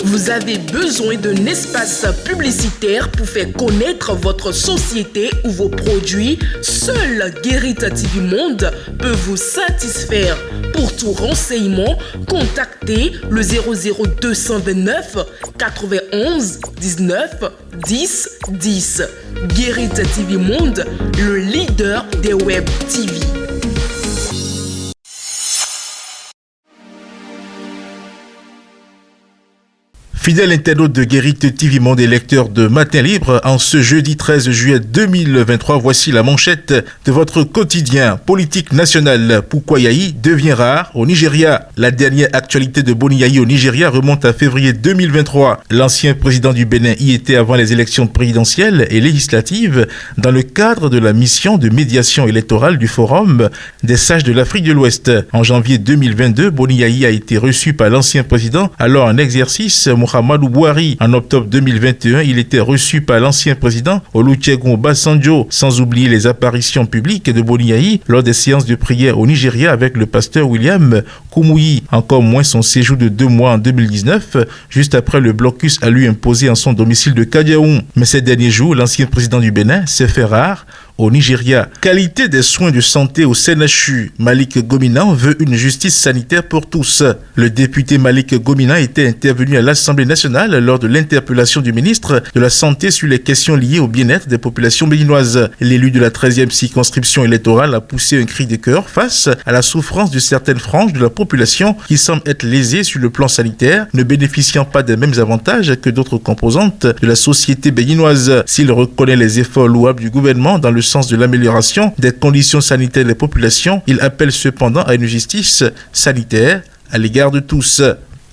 Vous avez besoin d'un espace publicitaire pour faire connaître votre société ou vos produits? Seul Guérit TV Monde peut vous satisfaire. Pour tout renseignement, contactez le 00229 91 19 10 10. Guérit TV Monde, le leader des web TV. Fidèle internaute de Guérit TV Monde et lecteur de Matin Libre, en ce jeudi 13 juillet 2023, voici la manchette de votre quotidien. Politique nationale, pourquoi Yahi devient rare au Nigeria. La dernière actualité de Boni Yahi au Nigeria remonte à février 2023. L'ancien président du Bénin y était avant les élections présidentielles et législatives dans le cadre de la mission de médiation électorale du Forum des sages de l'Afrique de l'Ouest. En janvier 2022, Boni Yahi a été reçu par l'ancien président, alors en exercice, Muhammadu Buhari. En octobre 2021, il était reçu par l'ancien président Olusegun Obasanjo, sans oublier les apparitions publiques de Boni Yahi lors des séances de prière au Nigeria avec le pasteur William Kumuyi. Encore moins son séjour de 2 mois en 2019, juste après le blocus à lui imposé en son domicile de Kadiaoum. Mais ces derniers jours, l'ancien président du Bénin s'est fait rare au Nigeria. Qualité des soins de santé au CNHU. Malik Gominan veut une justice sanitaire pour tous. Le député Malik Gominan était intervenu à l'Assemblée nationale lors de l'interpellation du ministre de la Santé sur les questions liées au bien-être des populations béninoises. L'élu de la 13e circonscription électorale a poussé un cri de cœur face à la souffrance de certaines franges de la population qui semblent être lésées sur le plan sanitaire, ne bénéficiant pas des mêmes avantages que d'autres composantes de la société béninoise. S'il reconnaît les efforts louables du gouvernement dans le sens de l'amélioration des conditions sanitaires des populations, il appelle cependant à une justice sanitaire à l'égard de tous.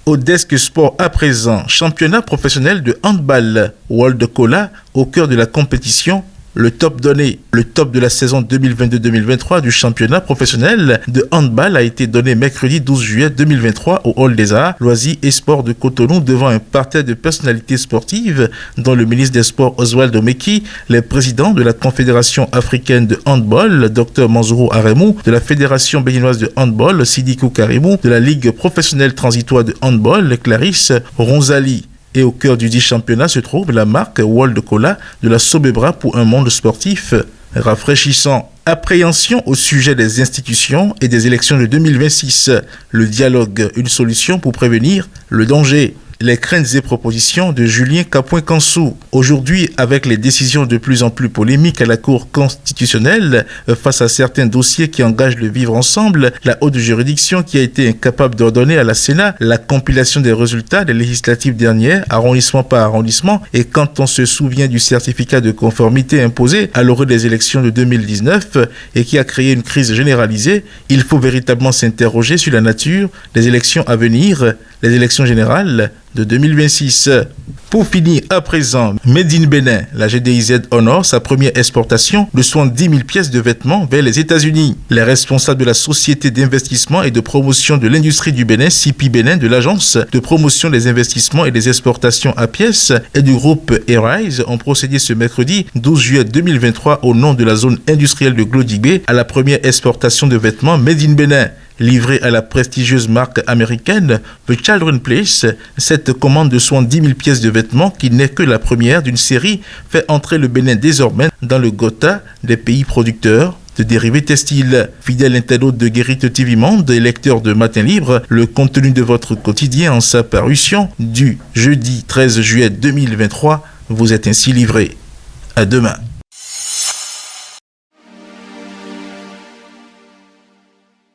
Au desk sport à présent, championnat professionnel de handball, World Cola au cœur de la compétition. Le top donné, le top de la saison 2022-2023 du championnat professionnel de handball a été donné mercredi 12 juillet 2023 au Hall des Arts, Loisirs et Sports de Cotonou devant un parterre de personnalités sportives dont le ministre des Sports Oswald Omeki, les présidents de la Confédération africaine de handball, Dr Manzourou Aremou, de la Fédération béninoise de handball, Sidikou Karimou, de la Ligue professionnelle transitoire de handball, Clarisse Ronzali. Et au cœur du dit championnat se trouve la marque World Cola de la Sobebra pour un monde sportif rafraîchissant. Appréhension au sujet des institutions et des élections de 2026. Le dialogue, une solution pour prévenir le danger. Les craintes et propositions de Julien Kapoin-Kansou. Aujourd'hui, avec les décisions de plus en plus polémiques à la Cour constitutionnelle face à certains dossiers qui engagent le vivre ensemble, la haute juridiction qui a été incapable d'ordonner à la Sénat la compilation des résultats des législatives dernières, arrondissement par arrondissement, et quand on se souvient du certificat de conformité imposé à l'orée des élections de 2019 et qui a créé une crise généralisée, il faut véritablement s'interroger sur la nature des élections à venir, les élections générales de 2026. Pour finir à présent, Made in Bénin, la GDIZ honore sa première exportation de 70 000 pièces de vêtements vers les États-Unis. Les responsables de la Société d'investissement et de promotion de l'industrie du Bénin, CIPI Bénin, de l'Agence de promotion des investissements et des exportations à pièces et du groupe Arise ont procédé ce mercredi 12 juillet 2023 au nom de la zone industrielle de Glodigbe à la première exportation de vêtements Made in Bénin. Livrée à la prestigieuse marque américaine The Children's Place, cette commande de 70 000 pièces de vêtements, qui n'est que la première d'une série, fait entrer le Bénin désormais dans le Gotha des pays producteurs de dérivés textiles. Fidèle internaute de Guérit TV Monde et lecteur de Matin Libre, le contenu de votre quotidien en sa parution du jeudi 13 juillet 2023 vous est ainsi livré. À demain.